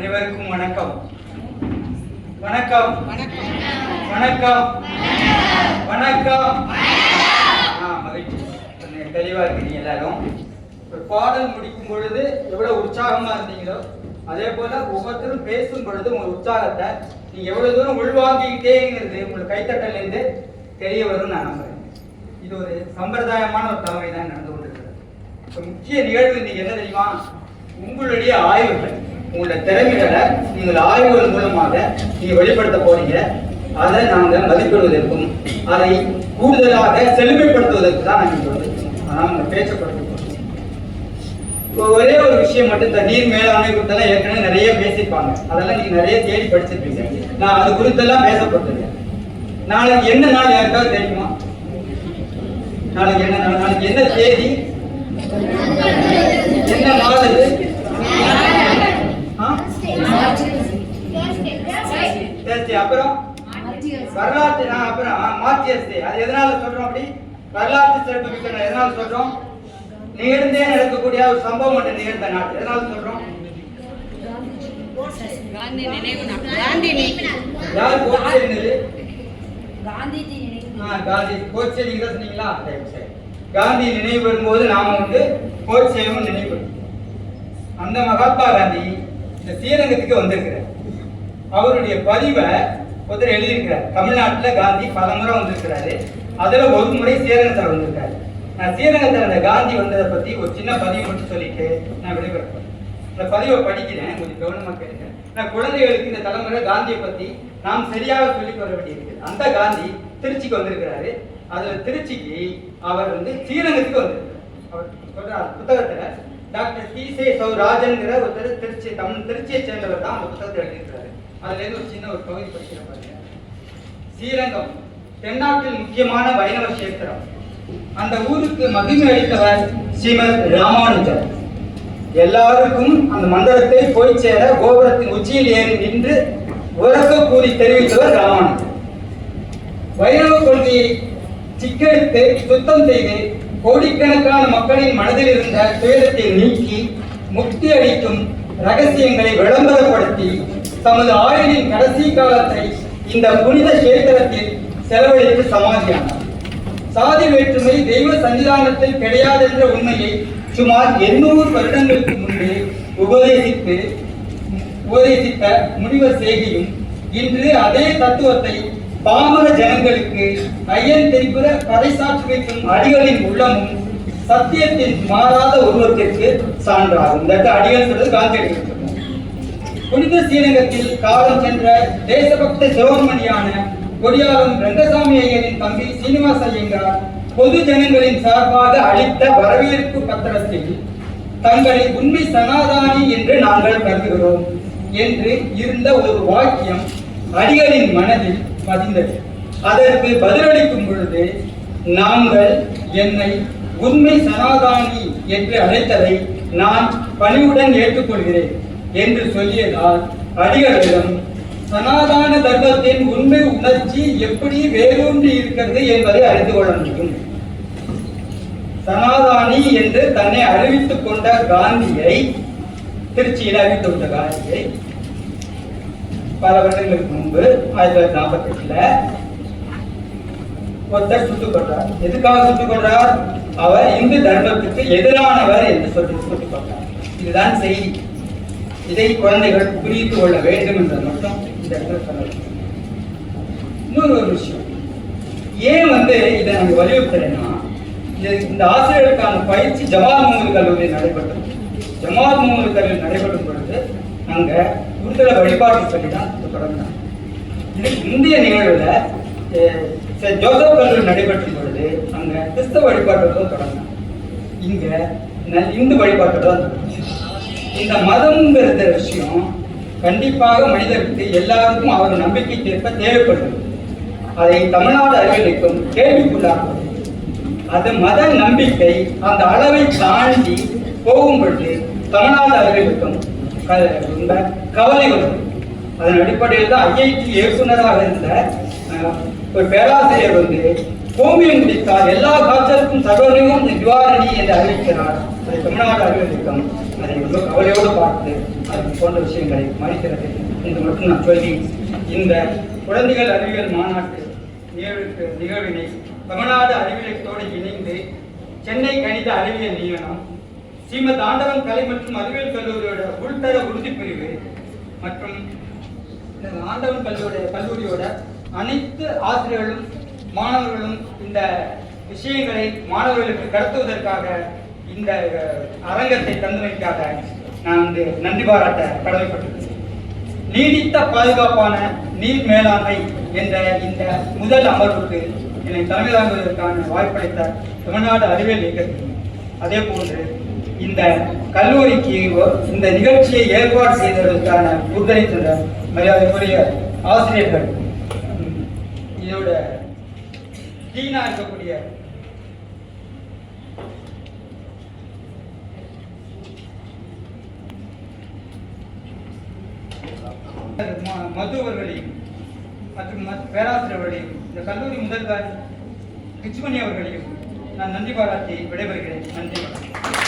அனைவருக்கும் வணக்கம். வணக்கம் வணக்கம் வணக்கம். மகிழ்ச்சி, தெளிவா இருக்கீங்க எல்லாரும். ஒரு பாடல் முடிக்கும் பொழுது எவ்வளவு உற்சாகமா இருந்தீங்களோ அதே போல ஒவ்வொருத்தரும் பேசும் பொழுது உங்க உற்சாகத்தை நீங்க எவ்வளவு தூரம் உள்வாங்கிக்கிட்டேங்கிறது உங்களுக்கு கைத்தட்டல இருந்து தெரிய வரும் நான் நம்புறேன். இது ஒரு சம்பிரதாயமான ஒரு தலைமை தான் நடந்து கொண்டிருக்கிறது. முக்கிய நிகழ்வு இன்னைக்கு என்ன தெரியுமா? உங்களுடைய ஆய்வுகள், உங்களுடைய திறமைகளை நீங்கள் ஆய்வுகள் மூலமாக நீங்க வெளிப்படுத்த போறீங்க. அதை நாங்கள் மதிப்பிடுவதற்கும் அதை கூடுதலாக செழுமைப்படுத்துவதற்கு தான் நாங்கள் நாங்கள் பேசப்படுத்த போறோம். ஒரே ஒரு விஷயம் மட்டும், இந்த நீர் மேலாண்மை குறித்தெல்லாம் ஏற்கனவே நிறைய பேசியிருப்பாங்க. அதெல்லாம் நீங்க நிறைய தேடி படிச்சிருப்பீங்க. நான் அது குறித்தெல்லாம் பேசப்பட்டிருக்கேன். நாளைக்கு என்ன நாள் யாருக்காவது தெரியுமா? நாளைக்கு என்ன நாள்? நாளைக்கு என்ன தேதி? என்ன நாள் அது? அப்புறம் வரலாற்று, அப்புறம் மார்ச்சியஸ் டே. அது எதனால சொல்றோம்? அப்படி வரலாற்று சிறப்பு மிக்க எதனால சொல்றோம்? நிகழ்ந்தே நடக்கக்கூடிய ஒரு சம்பவம் ஒன்று நிகழ்ந்த நாள். எதனால சொல்றோம்? யார் கோட்சேரினது? காந்தி கோட்சே. நீங்க தான் சொன்னீங்களா? காந்தி நினைவு வரும்போது நாம கோட்சேவும் நினைவு. அந்த மகாத்மா காந்தி இந்த ஸ்ரீரங்கத்துக்கு வந்திருக்கிறார். அவருடைய பதிவை ஒருத்தர் எழுதியிருக்கிறார். தமிழ்நாட்டில் காந்தி பலமுறை வந்திருக்கிறாரு. அதுல ஒரு முறை ஸ்ரீரங்கத்தில் வந்திருக்காரு. நான் ஸ்ரீரங்கத்தில் அந்த காந்தி வந்ததை பத்தி ஒரு சின்ன பதிவு மட்டும் சொல்லிட்டு நான் விடைபெறேன். இந்த பதிவை படிக்கிறேன், கொஞ்சம் கவனமா கேளுங்க. நான் குழந்தைகளுக்கு இந்த தலைமுறை காந்தியை பத்தி நாம் சரியாக சொல்லிக் வர வேண்டியிருக்கு. அந்த காந்தி திருச்சிக்கு வந்திருக்கிறாரு. அதுல திருச்சிக்கு அவர் ஸ்ரீரங்கத்துக்கு வந்திருக்கிறார். அவர் சொல்ற புத்தகத்துல டாக்டர் டி.சே. ராஜன்கிற ஒருத்தர் திருச்சியை சேர்ந்தவர் தான் அந்த புத்தகத்தை எழுதியிருக்கிறாரு. அதுல இருந்து ஒரு சின்ன ஒரு பகுதி படிக்கிற பாருங்க. ஸ்ரீரங்கம் தென்னாட்டில் முக்கியமான வைணவ கஷேத்திரம். அந்த ஊருக்கு மகிமை அளித்தவர் ஸ்ரீமத் ராமானுஜர். எல்லாருக்கும் அந்த மந்திரத்தை போய் சேர கோபுரத்தின் உச்சியில் ஏறி நின்று உறக்க கூறி தெரிவித்தவர் ராமானுஜர். வைணவ கொள்கையை சிக்கெடுத்து சுத்தம் செய்து கோடிக்கணக்கான மக்களின் மனதில் இருந்த துயரத்தை நீக்கி முக்தி அளிக்கும் ரகசியங்களை விளம்பரப்படுத்தி தமது ஆயுளின் கடைசி காலத்தை இந்த புனித கஷேத்திரத்தில் செலவழித்து சமாதியானார். சாதி வேற்றுமை தெய்வ சன்னிதானத்தில் கிடையாது என்ற உண்மையை சுமார் 800 வருடங்களுக்கு முன்பே உபதேசித்த முனிவர் செய்கையும் இன்று அதே தத்துவத்தை பாமர ஜனங்களுக்கு ஐயன் தெரிபுற பறைசாற்றி வைக்கும் அடிகளின் உள்ளமும் சத்தியத்தின் மாறாத உருவத்திற்கு சான்றாகும். இந்த அடிகள் சொல்றது காந்தி. புனித ஸ்ரீரங்கத்தில் காலம் சென்ற தேசபக்த சிரோமணியான கொடியாளம் ரங்கசாமி ஐயரின் தம்பி சீனிவாச ஐயங்கார் பொது ஜனங்களின் சார்பாக அளித்த வரவேற்பு பத்திரத்தில் தங்களை உண்மை சனாதானி என்று நாங்கள் கருதுகிறோம் என்று இருந்த ஒரு வாக்கியம் அடிகளின் மனதில் பதிந்தது. அதற்கு பதிலளிக்கும் பொழுது நாங்கள் என்னை உண்மை சனாதானி என்று அழைத்ததை நான் பணிவுடன் ஏற்றுக்கொள்கிறேன் என்று சொல்லியதால் அடிகளிடம் சனாதான தர்மத்தின் உண்மை உணர்ச்சி எப்படி வேரூன்றி இருக்கிறது என்பதை அறிந்து கொள்ள முடியும். சனாதானி என்று தன்னை அறிவித்துக் கொண்ட காந்தியை, திருச்சியில் அறிவித்துக் கொண்ட காந்தியை பல வருடங்களுக்கு முன்பு 1948 ஒருத்தர் சுட்டுக் கொண்டார். எதுக்காக சுட்டுக் கொண்டார்? அவர் இந்து தர்மத்துக்கு எதிரானவர் என்று சொல்லி சுட்டுக் கொண்டார். இதுதான் செய்தி. இதை குழந்தைகள் புரிந்து கொள்ள வேண்டும் என்ற மட்டும் இந்த இடத்துல சொல்ல. இன்னொரு ஒரு விஷயம், ஏன் இதை நாங்க வலியுறுத்துறேன்னா, இந்த ஆசிரியர்களுக்கான பயிற்சி ஜமாத் முகமது கல்லூரியில் நடைபெற்றது. ஜமாத் முகமது கல்லூரியில் நடைபெறும் பொழுது அங்க குருதல வழிபாட்டு சொல்லி தான் தொடங்கினாங்க. இதுக்கு முந்தைய நிகழ்வுல ஜோசப் கல்லூரி நடைபெற்றும் பொழுது அங்க கிறிஸ்தவ வழிபாட்டோடு தொடங்கினாங்க. இங்க இந்து வழிபாட்டோட இந்த மதம்ங்கிற விஷயம் கண்டிப்பாக மனிதருக்கு எல்லாருக்கும் அவர் நம்பிக்கைக்கு ஏற்ப தேவைப்படுகிறது. அதை தமிழ்நாடு அறிவியலுக்கும் கேள்விக்குள்ளாகும். அது மத நம்பிக்கை அந்த அளவை தாண்டி போகும் பொழுது தமிழ்நாடு அறிவியலுக்கும் கவலை வரும். அதன் அடிப்படையில் தான் ஐஐடி இயக்குநராக இருந்த ஒரு பேராசிரியர் ஹோமியம் முடித்தார். எல்லா காய்ச்சலுக்கும் சர்வநிகம் நிவாரணி என்று அறிவிக்கிறார். அதை தமிழ்நாடு அறிவியல் இயக்கம் அதை ரொம்ப கவலையோடு பார்த்து அது போன்ற விஷயங்களை மறைக்கிறது என்று மட்டும் நான் சொல்லி இந்த குழந்தைகள் அறிவியல் மாநாட்டு நிகழ்வினை தமிழ்நாடு அறிவியலத்தோடு இணைந்து சென்னை கணித அறிவியல் நிறுவனம் ஸ்ரீமத் ஆண்டவன் கலை மற்றும் அறிவியல் கல்லூரியோட உள்தர உறுதிப்பிரிவு மற்றும் ஆண்டவன் கல்லூரியோட அனைத்து ஆசிரியர்களும் மாணவர்களும் இந்த விஷயங்களை மாணவர்களுக்கு கடத்துவதற்காக இந்த அரங்கத்தை தந்தமைக்காக நான் வந்து நன்றி பாராட்ட கடமைப்பட்டிருக்கிறேன். நீடித்த பாதுகாப்பான நீர் மேலாண்மை என்ற இந்த முதல் அமர்வுக்கு என்னை தலைமை தாங்குவதற்கான வாய்ப்பளித்த தமிழ்நாடு அறிவியல் இயக்கத்தின் அதே போன்று இந்த கல்லூரிக்கு இந்த நிகழ்ச்சியை ஏற்பாடு செய்ததற்கான உறுதுணை தந்த மரியாதைக்குரிய ஆசிரியர்கள், இதோட டீனா இருக்கக்கூடிய மது அவர்களையும் மற்றும் பேராசிரியர்களையும் இந்த கல்லூரி முதல்வர் கிச்சுமணி அவர்களையும் நான் நன்றி பாராட்டி விடைபெறுகிறேன். நன்றி வணக்கம்.